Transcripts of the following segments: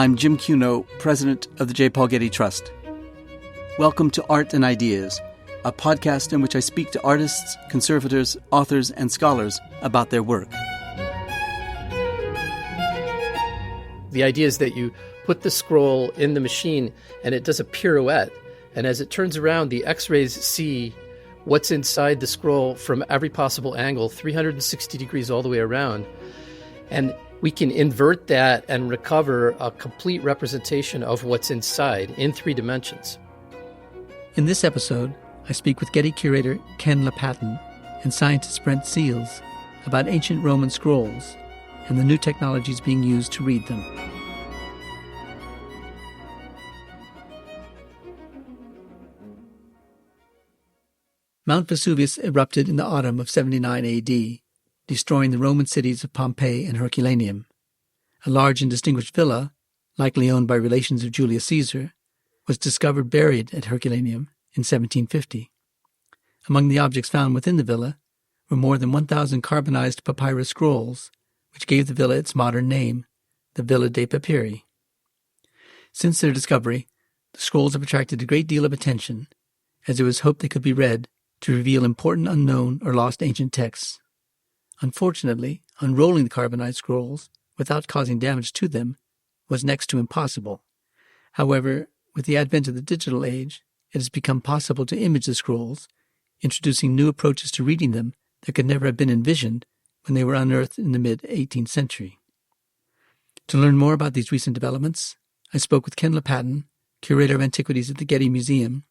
I'm Jim Cuno, president of the J. Paul Getty Trust. Welcome to Art and Ideas, a podcast in which I speak to artists, conservators, authors, and scholars about their work. The idea is that you put the scroll in the machine and it does a pirouette. And as it turns around, the X-rays see what's inside the scroll from every possible angle, 360 degrees all the way around. And we can invert that and recover a complete representation of what's inside in 3 dimensions. In this episode, I speak with Getty curator Ken LaPatin and scientist Brent Seals about ancient Roman scrolls and the new technologies being used to read them. Mount Vesuvius erupted in the autumn of 79 AD, destroying the Roman cities of Pompeii and Herculaneum. A large and distinguished villa, likely owned by relations of Julius Caesar, was discovered buried at Herculaneum in 1750. Among the objects found within the villa were more than 1,000 carbonized papyrus scrolls, which gave the villa its modern name, the Villa dei Papyri. Since their discovery, the scrolls have attracted a great deal of attention, as it was hoped they could be read to reveal important unknown or lost ancient texts. Unfortunately, unrolling the carbonized scrolls without causing damage to them was next to impossible. However, with the advent of the digital age, it has become possible to image the scrolls, introducing new approaches to reading them that could never have been envisioned when they were unearthed in the mid-18th century. To learn more about these recent developments, I spoke with Ken LaPatin, curator of antiquities at the Getty Museum,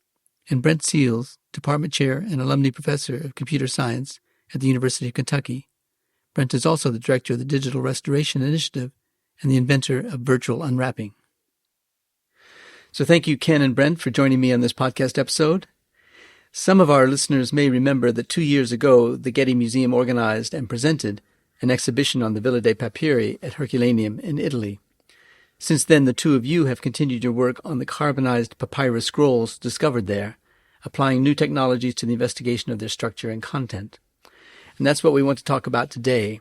and Brent Seals, department chair and alumni professor of computer science at the University of Kentucky. Brent is also the director of the Digital Restoration Initiative and the inventor of virtual unwrapping. So thank you, Ken and Brent, for joining me on this podcast episode. Some of our listeners may remember that 2 years ago, the Getty Museum organized and presented an exhibition on the Villa dei Papyri at Herculaneum in Italy. Since then, the two of you have continued your work on the carbonized papyrus scrolls discovered there, applying new technologies to the investigation of their structure and content. And that's what we want to talk about today,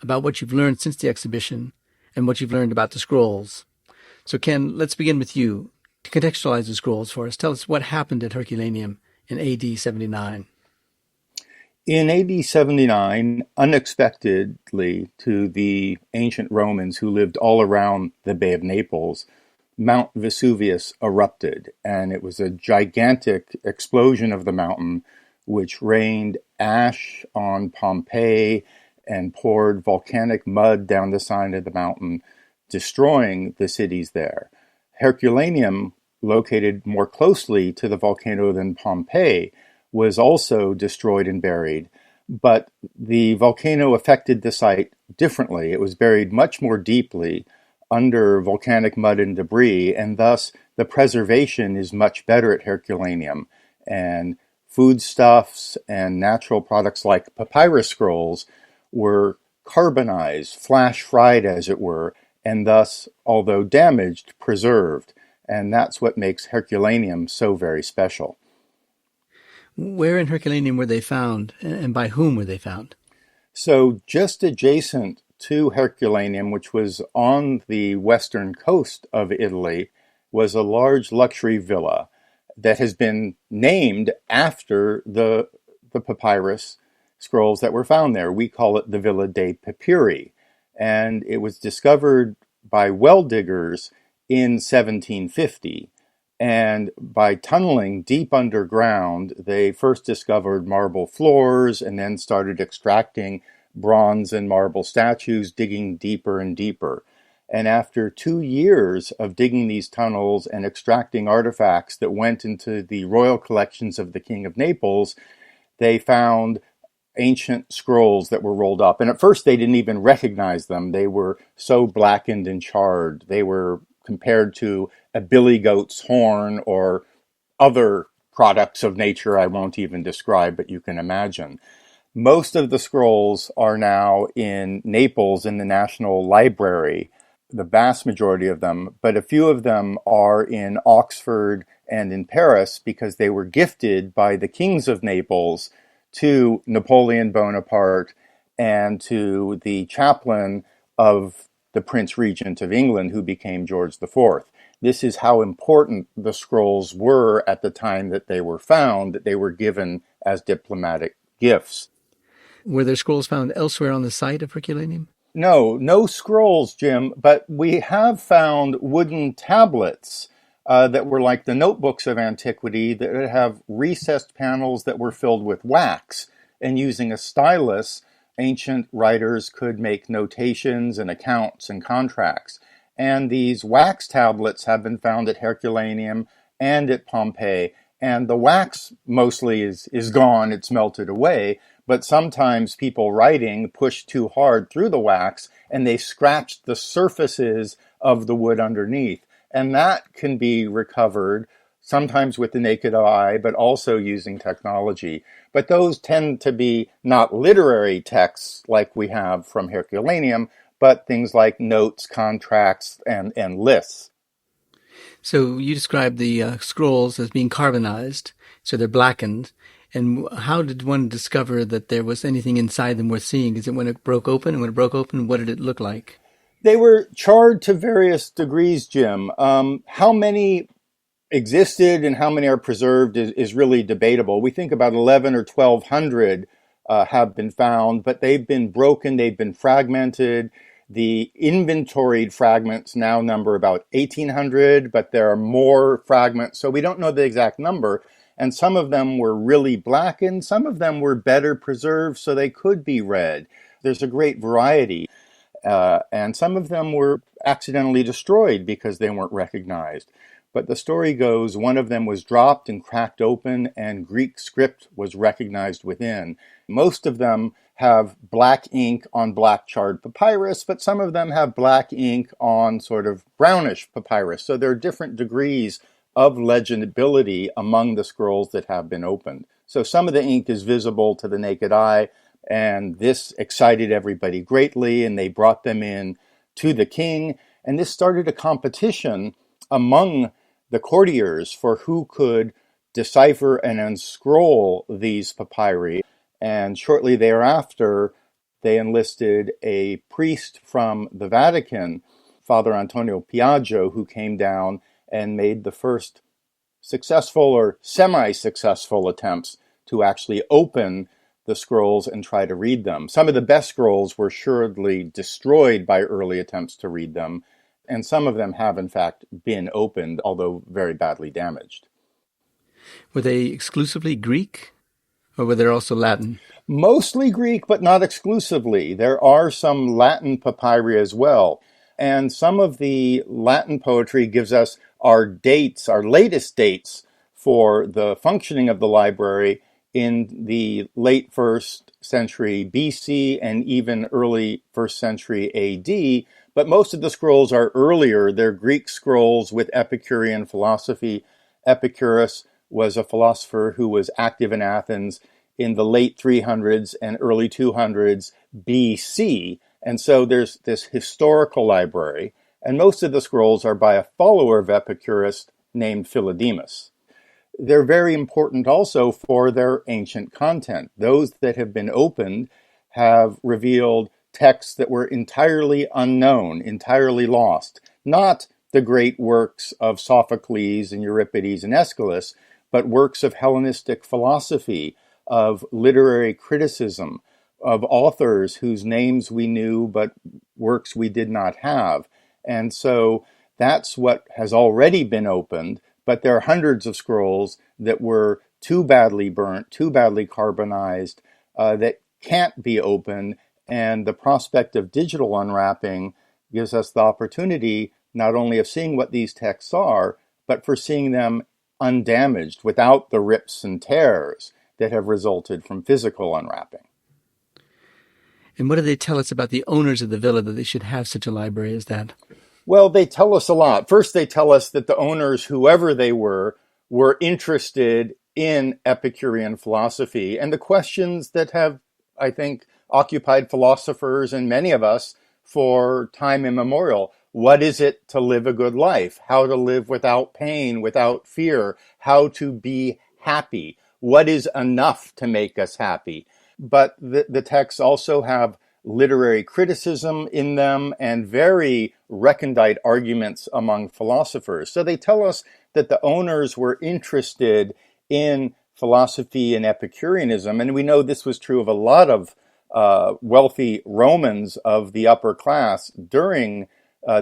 about what you've learned since the exhibition and what you've learned about the scrolls. So Ken, let's begin with you. To contextualize the scrolls for us, tell us what happened at Herculaneum in AD 79. In AD 79, unexpectedly to the ancient Romans who lived all around the Bay of Naples, Mount Vesuvius erupted, and it was a gigantic explosion of the mountain which rained ash on Pompeii and poured volcanic mud down the side of the mountain, destroying the cities there. Herculaneum, located more closely to the volcano than Pompeii, was also destroyed and buried, but the volcano affected the site differently. It was buried much more deeply under volcanic mud and debris, and thus the preservation is much better at Herculaneum, and foodstuffs and natural products like papyrus scrolls were carbonized, flash fried as it were, and thus, although damaged, preserved. And that's what makes Herculaneum so very special. Where in Herculaneum were they found, and by whom were they found? So just adjacent to Herculaneum, which was on the western coast of Italy, was a large luxury villa that has been named after the papyrus scrolls that were found there. We call it the Villa dei Papyri. And it was discovered by well diggers in 1750. And by tunneling deep underground, they first discovered marble floors and then started extracting bronze and marble statues, digging deeper and deeper. And after 2 years of digging these tunnels and extracting artifacts that went into the royal collections of the King of Naples, they found ancient scrolls that were rolled up. And at first they didn't even recognize them. They were so blackened and charred. They were compared to a billy goat's horn or other products of nature I won't even describe, but you can imagine. Most of the scrolls are now in Naples in the National Library, the vast majority of them, but a few of them are in Oxford and in Paris because they were gifted by the kings of Naples to Napoleon Bonaparte and to the chaplain of the Prince Regent of England who became George IV. This is how important the scrolls were at the time that they were found, that they were given as diplomatic gifts. Were there scrolls found elsewhere on the site of Herculaneum? No scrolls, Jim, but we have found wooden tablets that were like the notebooks of antiquity that have recessed panels that were filled with wax. And using a stylus, ancient writers could make notations and accounts and contracts. And these wax tablets have been found at Herculaneum and at Pompeii. And the wax mostly is gone, it's melted away. But sometimes people writing push too hard through the wax and they scratch the surfaces of the wood underneath. And that can be recovered sometimes with the naked eye, but also using technology. But those tend to be not literary texts like we have from Herculaneum, but things like notes, contracts, and lists. So you described the scrolls as being carbonized, so they're blackened. And how did one discover that there was anything inside them worth seeing? Is it when it broke open? And when it broke open, what did it look like? They were charred to various degrees, Jim. How many existed and how many are preserved is really debatable. We think about 11 or 1,200 have been found, but they've been broken, they've been fragmented. The inventoried fragments now number about 1,800, but there are more fragments, so we don't know the exact number. And some of them were really blackened, some of them were better preserved, so they could be read. There's a great variety. And some of them were accidentally destroyed because they weren't recognized. But the story goes, one of them was dropped and cracked open, and Greek script was recognized within. Most of them have black ink on black charred papyrus, but some of them have black ink on sort of brownish papyrus. So there are different degrees of legibility among the scrolls that have been opened. So some of the ink is visible to the naked eye, and this excited everybody greatly, and they brought them in to the king. And this started a competition among the courtiers for who could decipher and unscroll these papyri. And shortly thereafter, they enlisted a priest from the Vatican, Father Antonio Piaggio, who came down and made the first successful or semi-successful attempts to actually open the scrolls and try to read them. Some of the best scrolls were assuredly destroyed by early attempts to read them, and some of them have in fact been opened, although very badly damaged. Were they exclusively Greek, or were there also Latin? Mostly Greek, but not exclusively. There are some Latin papyri as well. And some of the Latin poetry gives us our dates, our latest dates for the functioning of the library in the late 1st century BC and even early 1st century AD. But most of the scrolls are earlier. They're Greek scrolls with Epicurean philosophy. Epicurus was a philosopher who was active in Athens in the late 300s and early 200s BC. And so there's this historical library, and most of the scrolls are by a follower of Epicurus named Philodemus. They're very important also for their ancient content. Those that have been opened have revealed texts that were entirely unknown, entirely lost. Not the great works of Sophocles and Euripides and Aeschylus, but works of Hellenistic philosophy, of literary criticism, of authors whose names we knew but works we did not have. And so that's what has already been opened, but there are hundreds of scrolls that were too badly burnt, too badly carbonized, that can't be opened. And the prospect of digital unwrapping gives us the opportunity not only of seeing what these texts are, but for seeing them undamaged without the rips and tears that have resulted from physical unwrapping. And what do they tell us about the owners of the villa that they should have such a library as that? Well, they tell us a lot. First, they tell us that the owners, whoever they were interested in Epicurean philosophy and the questions that have, I think, occupied philosophers and many of us for time immemorial. What is it to live a good life? How to live without pain, without fear? How to be happy? What is enough to make us happy? But the texts also have literary criticism in them and very recondite arguments among philosophers. So they tell us that the owners were interested in philosophy and Epicureanism, and we know this was true of a lot of wealthy Romans of the upper class during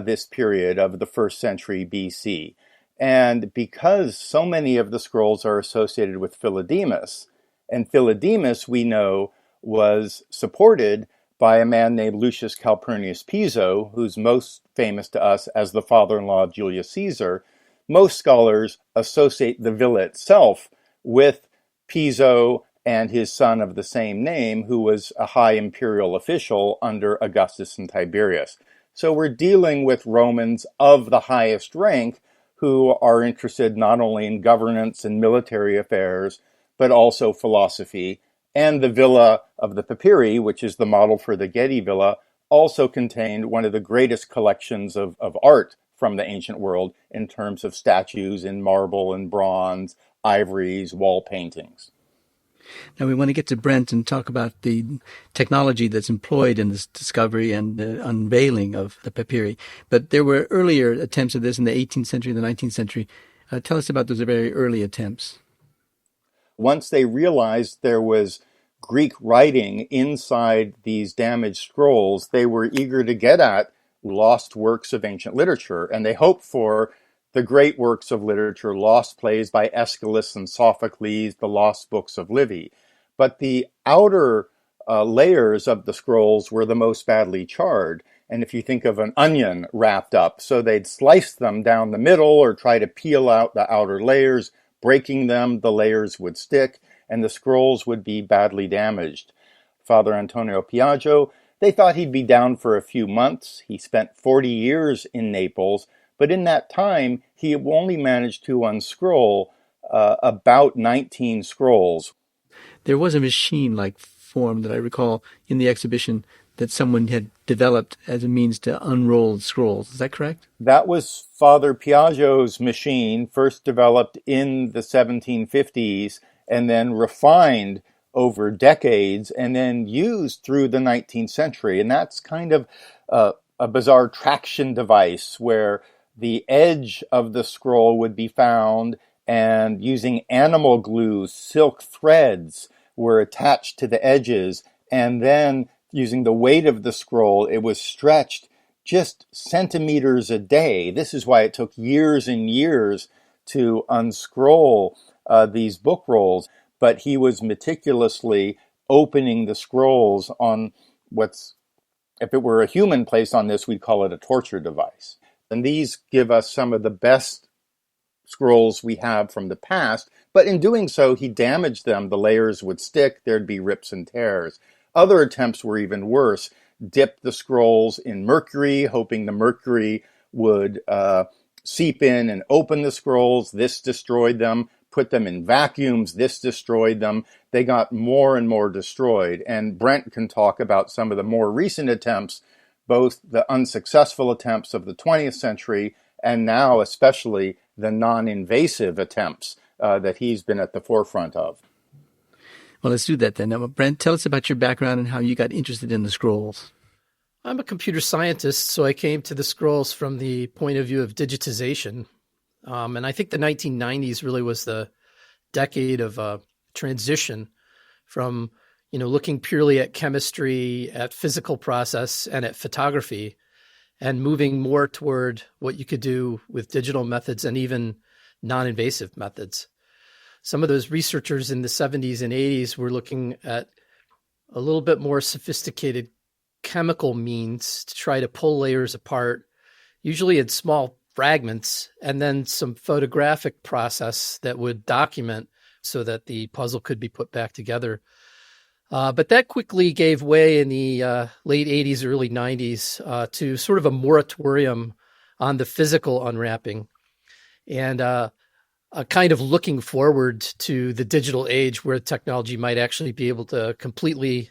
this period of the 1st century BC. And because so many of the scrolls are associated with Philodemus, and Philodemus, we know, was supported by a man named Lucius Calpurnius Piso, who's most famous to us as the father-in-law of Julius Caesar, most scholars associate the villa itself with Piso and his son of the same name, who was a high imperial official under Augustus and Tiberius. So we're dealing with Romans of the highest rank who are interested not only in governance and military affairs, but also philosophy. And the Villa of the Papyri, which is the model for the Getty Villa, also contained one of the greatest collections of art from the ancient world in terms of statues in marble and bronze, ivories, wall paintings. Now we want to get to Brent and talk about the technology that's employed in this discovery and the unveiling of the papyri. But there were earlier attempts of this in the 18th century, the 19th century. Tell us about those very early attempts. Once they realized there was Greek writing inside these damaged scrolls, they were eager to get at lost works of ancient literature, and they hoped for the great works of literature, lost plays by Aeschylus and Sophocles, the lost books of Livy. But the outer layers of the scrolls were the most badly charred. And if you think of an onion wrapped up, so they'd slice them down the middle or try to peel out the outer layers, breaking them, the layers would stick, and the scrolls would be badly damaged. Father Antonio Piaggio, they thought he'd be down for a few months. He spent 40 years in Naples, but in that time, he only managed to unscroll about 19 scrolls. There was a machine-like form that I recall in the exhibition that someone had developed as a means to unroll scrolls. Is that correct? That was Father Piaggio's machine, first developed in the 1750s and then refined over decades and then used through the 19th century. And that's kind of a bizarre traction device where the edge of the scroll would be found, and using animal glue, silk threads were attached to the edges, and then using the weight of the scroll, it was stretched just centimeters a day. This is why it took years and years to unscroll these book rolls, but he was meticulously opening the scrolls on what's, if it were a human placed on this, we'd call it a torture device. And these give us some of the best scrolls we have from the past, but in doing so, he damaged them. The layers would stick, there'd be rips and tears. Other attempts were even worse. Dip the scrolls in mercury, hoping the mercury would seep in and open the scrolls. This destroyed them. Put them in vacuums. This destroyed them. They got more and more destroyed. And Brent can talk about some of the more recent attempts, both the unsuccessful attempts of the 20th century and now especially the non-invasive attempts that he's been at the forefront of. Well, let's do that then. Now, Brent, tell us about your background and how you got interested in the scrolls. I'm a computer scientist, so I came to the scrolls from the point of view of digitization. And I think the 1990s really was the decade of transition from looking purely at chemistry, at physical process, and at photography, and moving more toward what you could do with digital methods and even non-invasive methods. Some of those researchers in the 70s and 80s were looking at a little bit more sophisticated chemical means to try to pull layers apart, usually in small fragments, and then some photographic process that would document so that the puzzle could be put back together. But that quickly gave way in the late 80s, early 90s to sort of a moratorium on the physical unwrapping and a kind of looking forward to the digital age where technology might actually be able to completely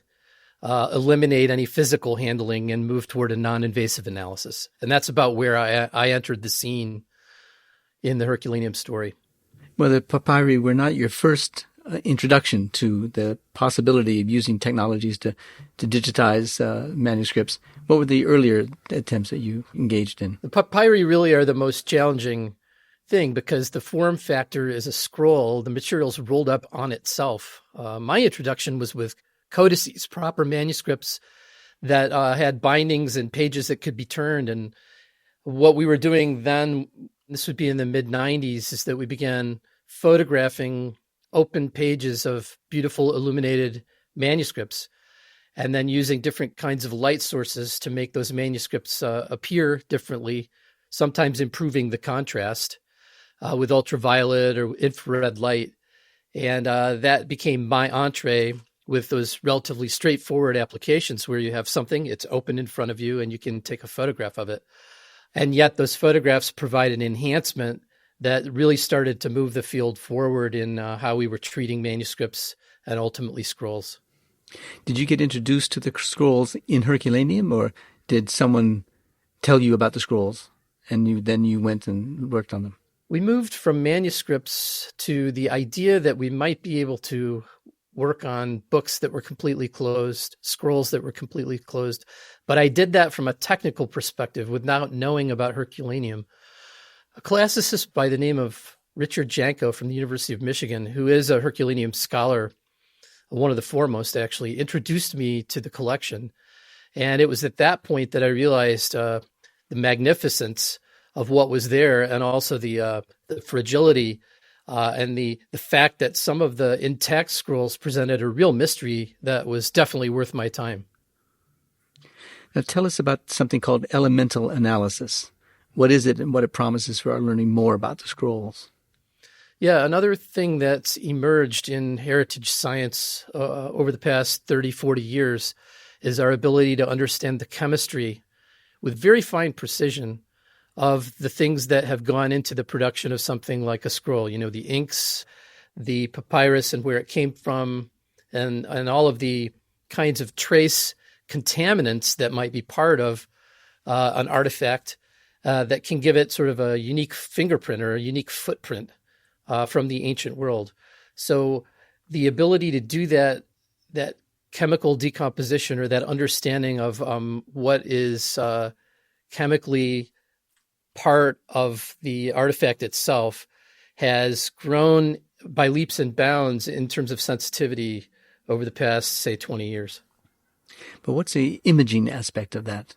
eliminate any physical handling and move toward a non-invasive analysis. And that's about where I entered the scene in the Herculaneum story. Well, the papyri were not your first introduction to the possibility of using technologies to digitize manuscripts. What were the earlier attempts that you engaged in? The papyri really are the most challenging thing because the form factor is a scroll. The material's rolled up on itself. My introduction was with codices, proper manuscripts that had bindings and pages that could be turned. And what we were doing then, this would be in the mid-90s, is that we began photographing open pages of beautiful illuminated manuscripts and then using different kinds of light sources to make those manuscripts appear differently, sometimes improving the contrast with ultraviolet or infrared light. And that became my entree with those relatively straightforward applications where you have something, it's open in front of you, and you can take a photograph of it. And yet those photographs provide an enhancement that really started to move the field forward in how we were treating manuscripts and ultimately scrolls. Did you get introduced to the scrolls in Herculaneum, or did someone tell you about the scrolls and you went and worked on them? We moved from manuscripts to the idea that we might be able to work on books that were completely closed, scrolls that were completely closed. But I did that from a technical perspective without knowing about Herculaneum. A classicist by the name of Richard Janko from the University of Michigan, who is a Herculaneum scholar, one of the foremost actually, introduced me to the collection. And it was at that point that I realized the magnificence of what was there, and also the fragility and the fact that some of the intact scrolls presented a real mystery that was definitely worth my time. Now tell us about something called elemental analysis. What is it and what it promises for our learning more about the scrolls? Yeah, another thing that's emerged in heritage science over the past 30, 40 years is our ability to understand the chemistry with very fine precision of the things that have gone into the production of something like a scroll. You know, the inks, the papyrus and where it came from, and all of the kinds of trace contaminants that might be part of an artifact that can give it sort of a unique fingerprint or a unique footprint from the ancient world. So the ability to do that chemical decomposition or that understanding of what is chemically part of the artifact itself has grown by leaps and bounds in terms of sensitivity over the past, say, 20 years. But what's the imaging aspect of that?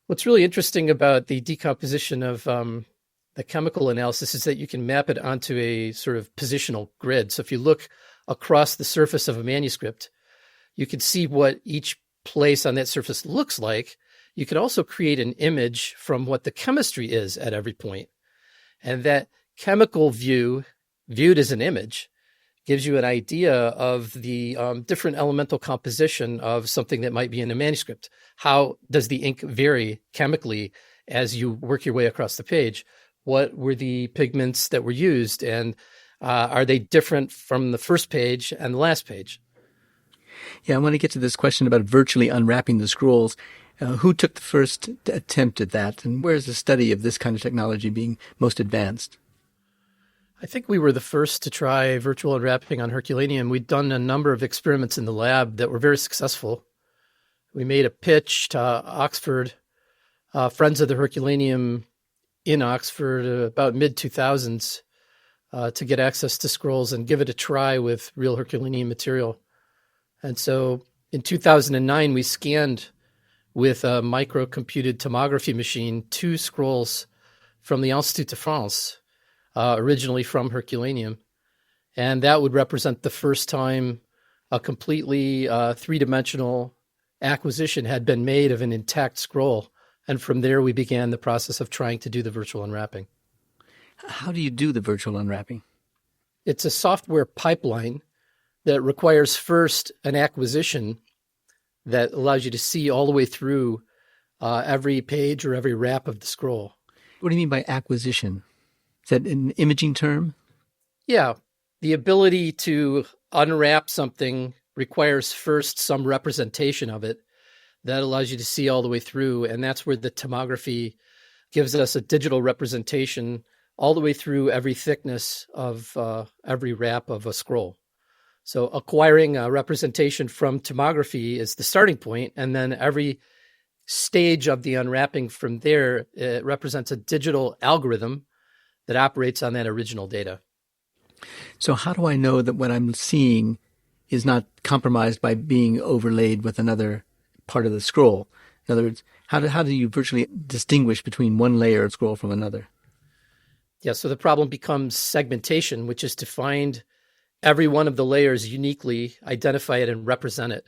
What's really interesting about the decomposition of the chemical analysis is that you can map it onto a sort of positional grid. So if you look across the surface of a manuscript, you can see what each place on that surface looks like. You can also create an image from what the chemistry is at every point. And that chemical view, viewed as an image, gives you an idea of the different elemental composition of something that might be in a manuscript. How does the ink vary chemically as you work your way across the page? What were the pigments that were used? And are they different from the first page and the last page? Yeah, I want to get to this question about virtually unwrapping the scrolls. Who took the first attempt at that, and where is the study of this kind of technology being most advanced? I think we were the first to try virtual unwrapping on Herculaneum. We'd done a number of experiments in the lab that were very successful. We made a pitch to Oxford, Friends of the Herculaneum in Oxford, about mid-2000s, to get access to scrolls and give it a try with real Herculaneum material. And so in 2009, we scanned with a microcomputed tomography machine 2 scrolls from the Institut de France, originally from Herculaneum. And that would represent the first time a completely three-dimensional acquisition had been made of an intact scroll. And from there, we began the process of trying to do the virtual unwrapping. How do you do the virtual unwrapping? It's a software pipeline that requires first an acquisition that allows you to see all the way through every page or every wrap of the scroll. What do you mean by acquisition? Is that an imaging term? Yeah. The ability to unwrap something requires first some representation of it that allows you to see all the way through. And that's where the tomography gives us a digital representation all the way through every thickness of every wrap of a scroll. So acquiring a representation from tomography is the starting point, and then every stage of the unwrapping from there, it represents a digital algorithm that operates on that original data. So how do I know that what I'm seeing is not compromised by being overlaid with another part of the scroll? In other words, how do you virtually distinguish between one layer of scroll from another? Yeah, so the problem becomes segmentation, which is to find every one of the layers uniquely, identify it, and represent it.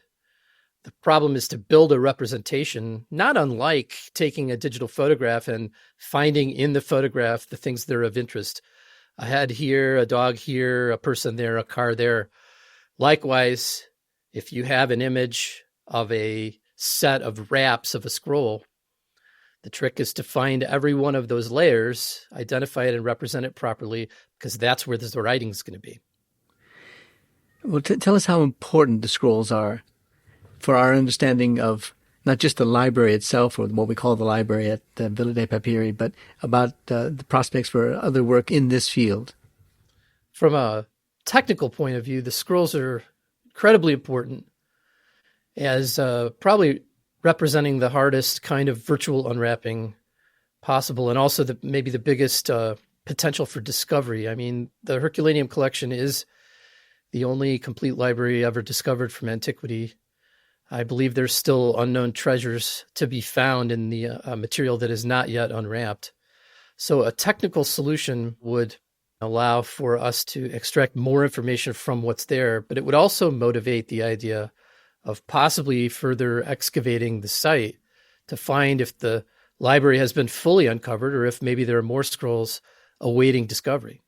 The problem is to build a representation, not unlike taking a digital photograph and finding in the photograph the things that are of interest. A head here, a dog here, a person there, a car there. Likewise, if you have an image of a set of wraps of a scroll, the trick is to find every one of those layers, identify it, and represent it properly, because that's where the writing is going to be. Well, tell us how important the scrolls are for our understanding of not just the library itself, or what we call the library at the Villa dei Papyri, but about the prospects for other work in this field. From a technical point of view, the scrolls are incredibly important as probably representing the hardest kind of virtual unwrapping possible, and also maybe the biggest potential for discovery. I mean, the Herculaneum collection is the only complete library ever discovered from antiquity. I believe there's still unknown treasures to be found in the material that is not yet unwrapped. So a technical solution would allow for us to extract more information from what's there, but it would also motivate the idea of possibly further excavating the site to find if the library has been fully uncovered or if maybe there are more scrolls awaiting discovery.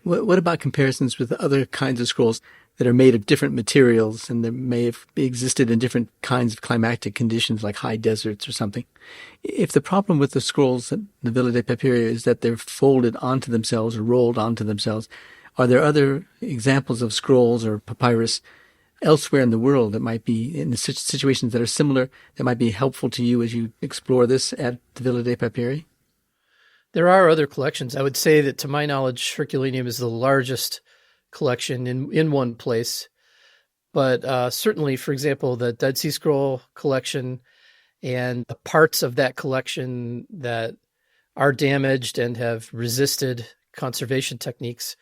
What about comparisons with other kinds of scrolls that are made of different materials and that may have existed in different kinds of climatic conditions like high deserts or something? If the problem with the scrolls at the Villa dei Papyri is that they're folded onto themselves or rolled onto themselves, are there other examples of scrolls or papyrus elsewhere in the world that might be in situations that are similar, that might be helpful to you as you explore this at the Villa dei Papyri? There are other collections. I would say that, to my knowledge, Herculaneum is the largest collection in one place. But certainly, for example, the Dead Sea Scroll collection and the parts of that collection that are damaged and have resisted conservation techniques,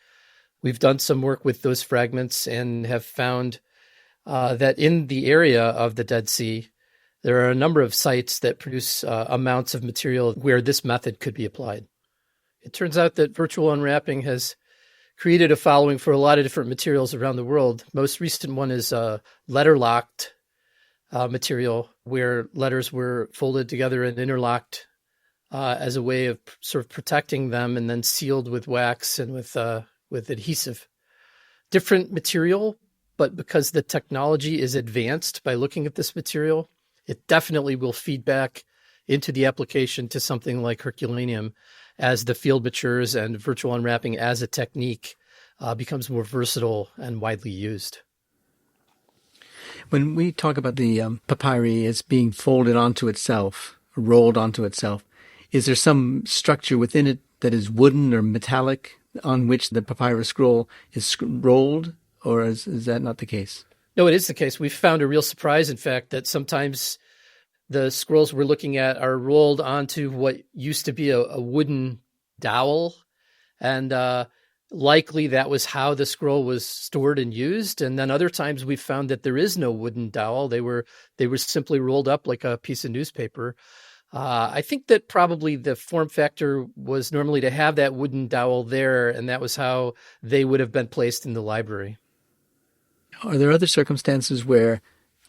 we've done some work with those fragments and have found that in the area of the Dead Sea, there are a number of sites that produce amounts of material where this method could be applied. It turns out that virtual unwrapping has created a following for a lot of different materials around the world. Most recent one is letter-locked material, where letters were folded together and interlocked as a way of sort of protecting them and then sealed with wax and with adhesive. Different material, but because the technology is advanced by looking at this material, it definitely will feed back into the application to something like Herculaneum as the field matures and virtual unwrapping as a technique becomes more versatile and widely used. When we talk about the papyri as being folded onto itself, rolled onto itself, is there some structure within it that is wooden or metallic on which the papyrus scroll is rolled, or is that not the case? No, it is the case. We've found a real surprise, in fact, that sometimes the scrolls we're looking at are rolled onto what used to be a wooden dowel. And likely that was how the scroll was stored and used. And then other times we found that there is no wooden dowel. They were simply rolled up like a piece of newspaper. I think that probably the form factor was normally to have that wooden dowel there, and that was how they would have been placed in the library. Are there other circumstances where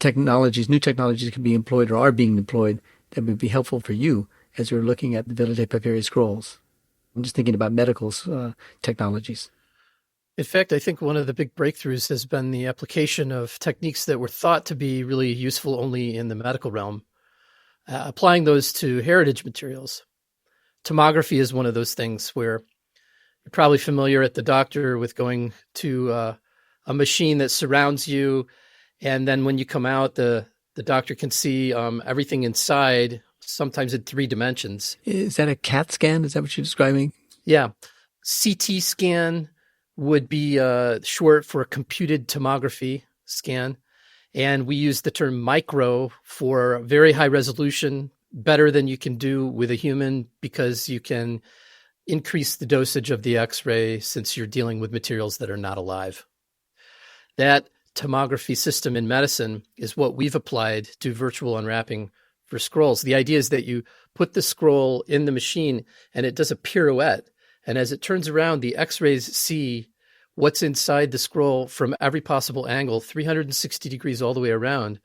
new technologies can be employed or are being employed that would be helpful for you as you're looking at the Villa dei Papyri scrolls? I'm just thinking about medical technologies. In fact, I think one of the big breakthroughs has been the application of techniques that were thought to be really useful only in the medical realm, applying those to heritage materials. Tomography is one of those things where you're probably familiar at the doctor with going to a machine that surrounds you, and then when you come out, the doctor can see everything inside, sometimes in 3 dimensions. Is that a CAT scan? Is that what you're describing? Yeah. CT scan, would be short for computed tomography scan. And we use the term micro for very high resolution, better than you can do with a human because you can increase the dosage of the X-ray since you're dealing with materials that are not alive. That tomography system in medicine is what we've applied to virtual unwrapping for scrolls. The idea is that you put the scroll in the machine and it does a pirouette. And as it turns around, the X-rays see what's inside the scroll from every possible angle, 360 degrees all the way around.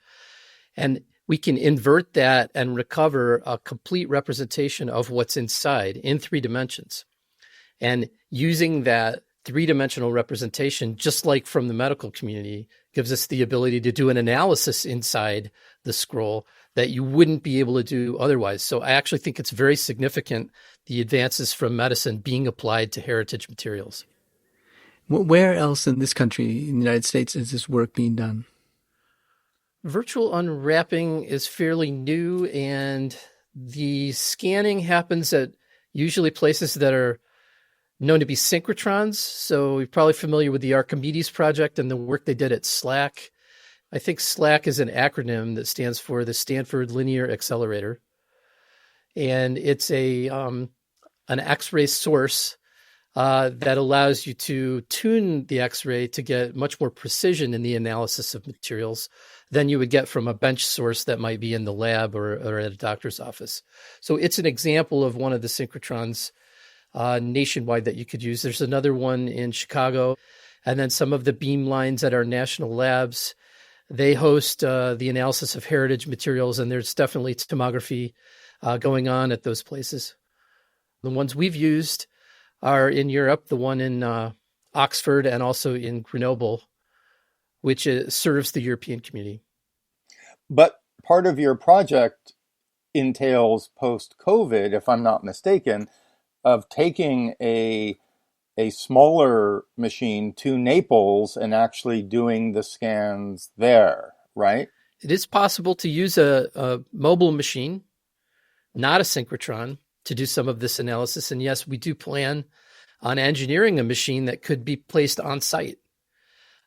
And we can invert that and recover a complete representation of what's inside in 3 dimensions. And using that 3-dimensional representation, just like from the medical community, gives us the ability to do an analysis inside the scroll that you wouldn't be able to do otherwise. So I actually think it's very significant, the advances from medicine being applied to heritage materials. Where else in this country, in the United States, is this work being done? Virtual unwrapping is fairly new, and the scanning happens at usually places that are known to be synchrotrons. So you're probably familiar with the Archimedes project and the work they did at SLAC. I think SLAC is an acronym that stands for the Stanford Linear Accelerator. And it's an X-ray source that allows you to tune the X-ray to get much more precision in the analysis of materials than you would get from a bench source that might be in the lab or at a doctor's office. So it's an example of one of the synchrotrons nationwide that you could use. There's another one in Chicago, and then some of the beam lines at our national labs, they host the analysis of heritage materials, and there's definitely tomography going on at those places. The ones we've used are in Europe, the one in Oxford and also in Grenoble, which serves the European community. But part of your project entails post-COVID, if I'm not mistaken, of taking a smaller machine to Naples and actually doing the scans there, right? It is possible to use a mobile machine, not a synchrotron, to do some of this analysis. And yes, we do plan on engineering a machine that could be placed on site.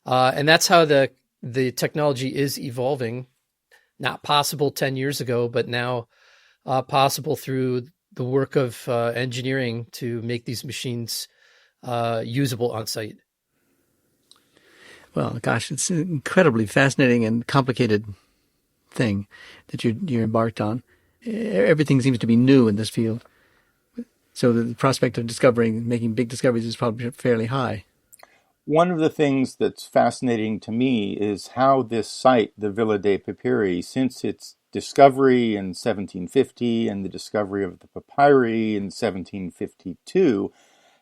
And that's how the technology is evolving. Not possible 10 years ago, but now possible through the work of engineering to make these machines usable on site. Well, gosh, it's an incredibly fascinating and complicated thing that you're embarked on. Everything seems to be new in this field. So the prospect of making big discoveries is probably fairly high. One of the things that's fascinating to me is how this site, the Villa dei Papyri, since its discovery in 1750 and the discovery of the papyri in 1752,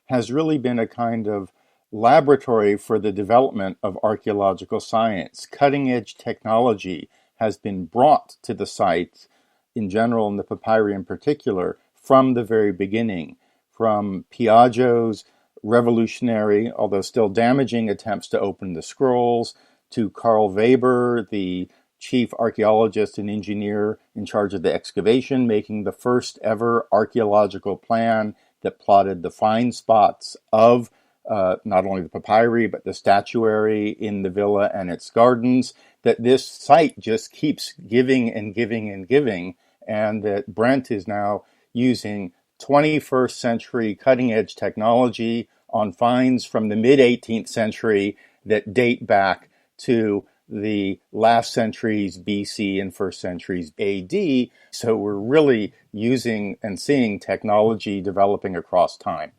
has really been a kind of laboratory for the development of archaeological science. Cutting-edge technology has been brought to the site in general, and the papyri in particular, from the very beginning, from Piaggio's revolutionary, although still damaging, attempts to open the scrolls, to Carl Weber, the chief archaeologist and engineer in charge of the excavation, making the first ever archaeological plan that plotted the find spots of not only the papyri, but the statuary in the villa and its gardens, that this site just keeps giving and giving and giving, and that Brent is now using 21st century cutting-edge technology on finds from the mid-18th century that date back to the last centuries BC and first centuries AD. So we're really using and seeing technology developing across time.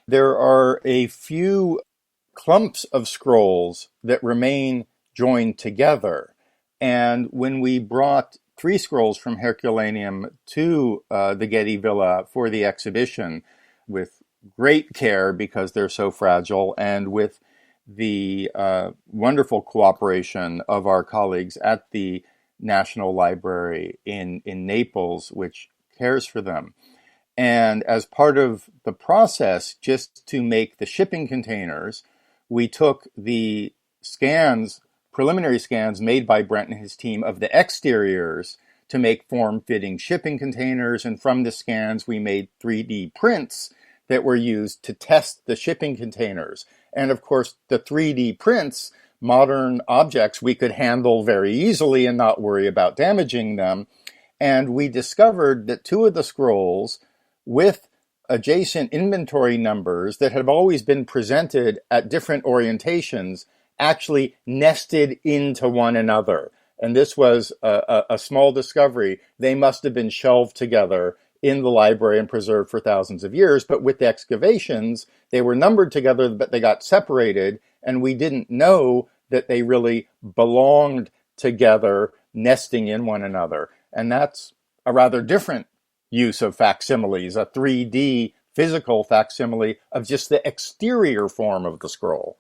There are a few clumps of scrolls that remain joined together. And when we brought 3 scrolls from Herculaneum to the Getty Villa for the exhibition with great care because they're so fragile, and with the wonderful cooperation of our colleagues at the National Library in Naples, which cares for them. And as part of the process, just to make the shipping containers, we took the scans, preliminary scans made by Brent and his team of the exteriors to make form-fitting shipping containers. And from the scans, we made 3D prints that were used to test the shipping containers. And of course, the 3D prints, modern objects, we could handle very easily and not worry about damaging them. And we discovered that 2 of the scrolls with adjacent inventory numbers that have always been presented at different orientations actually nested into one another. And this was a small discovery. They must have been shelved together in the library and preserved for thousands of years. But with the excavations, they were numbered together, but they got separated. And we didn't know that they really belonged together, nesting in one another. And that's a rather different use of facsimiles, a 3D physical facsimile of just the exterior form of the scroll.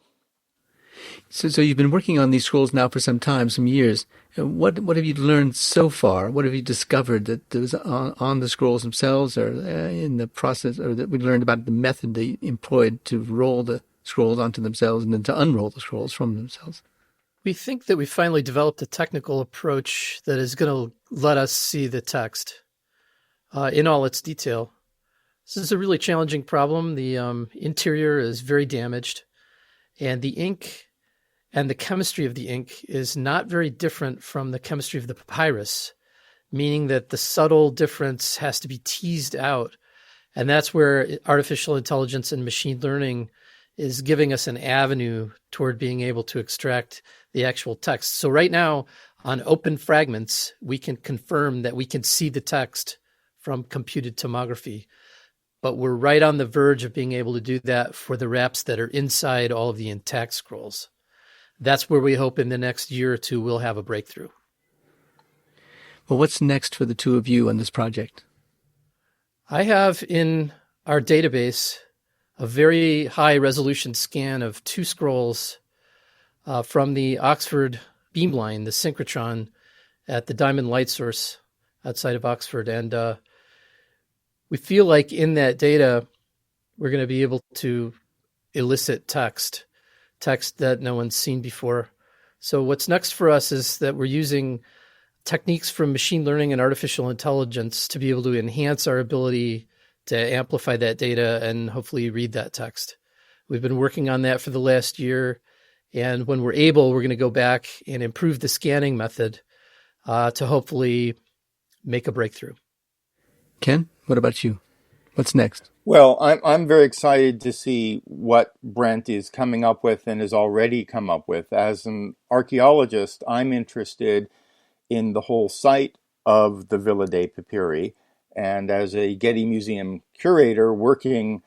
So you've been working on these scrolls now for some time, some years. What have you learned so far? What have you discovered that was on the scrolls themselves, or in the process, or that we learned about the method they employed to roll the scrolls onto themselves and then to unroll the scrolls from themselves? We think that we finally developed a technical approach that is going to let us see the text in all its detail. This is a really challenging problem. The interior is very damaged, and the ink and the chemistry of the ink is not very different from the chemistry of the papyrus, meaning that the subtle difference has to be teased out. And that's where artificial intelligence and machine learning is giving us an avenue toward being able to extract the actual text. So right now, on open fragments, we can confirm that we can see the text from computed tomography. But we're right on the verge of being able to do that for the wraps that are inside all of the intact scrolls. That's where we hope in the next year or two we'll have a breakthrough. Well, what's next for the 2 of you on this project? I have in our database a very high resolution scan of 2 scrolls from the Oxford beamline, the synchrotron at the Diamond Light Source outside of Oxford. And we feel like in that data, we're going to be able to elicit text that no one's seen before. So what's next for us is that we're using techniques from machine learning and artificial intelligence to be able to enhance our ability to amplify that data and hopefully read that text. We've been working on that for the last year. And when we're able, we're going to go back and improve the scanning method to hopefully make a breakthrough. Ken, what about you? What's next? Well, I'm very excited to see what Brent is coming up with and has already come up with. As an archaeologist, I'm interested in the whole site of the Villa dei Papyri. And as a Getty Museum curator working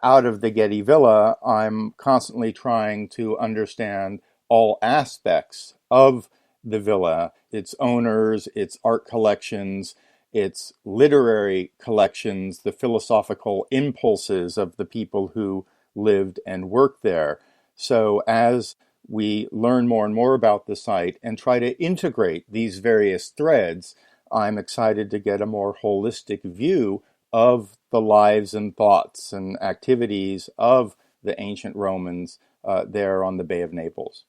out of the Getty Villa, I'm constantly trying to understand all aspects of the villa, its owners, its art collections, its literary collections, the philosophical impulses of the people who lived and worked there. So as we learn more and more about the site and try to integrate these various threads, I'm excited to get a more holistic view of the lives and thoughts and activities of the ancient Romans there on the Bay of Naples.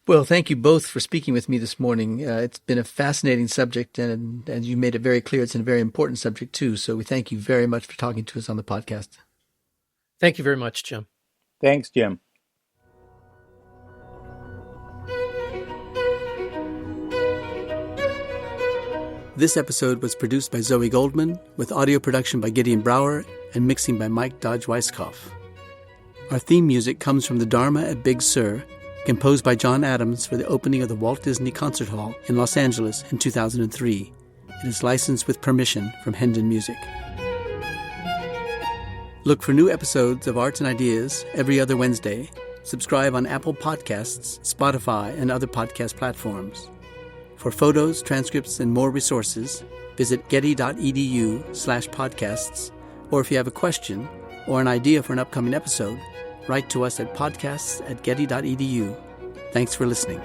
Well, thank you both for speaking with me this morning. It's been a fascinating subject, and you made it very clear it's a very important subject, too. So we thank you very much for talking to us on the podcast. Thank you very much, Jim. Thanks, Jim. This episode was produced by Zoe Goldman, with audio production by Gideon Brower and mixing by Mike Dodge-Weisskopf. Our theme music comes from the Dharma at Big Sur, composed by John Adams for the opening of the Walt Disney Concert Hall in Los Angeles in 2003. It is licensed with permission from Hendon Music. Look for new episodes of Arts and Ideas every other Wednesday. Subscribe on Apple Podcasts, Spotify, and other podcast platforms. For photos, transcripts, and more resources, visit getty.edu/podcasts, or if you have a question or an idea for an upcoming episode, write to us at podcasts@getty.edu. Thanks for listening.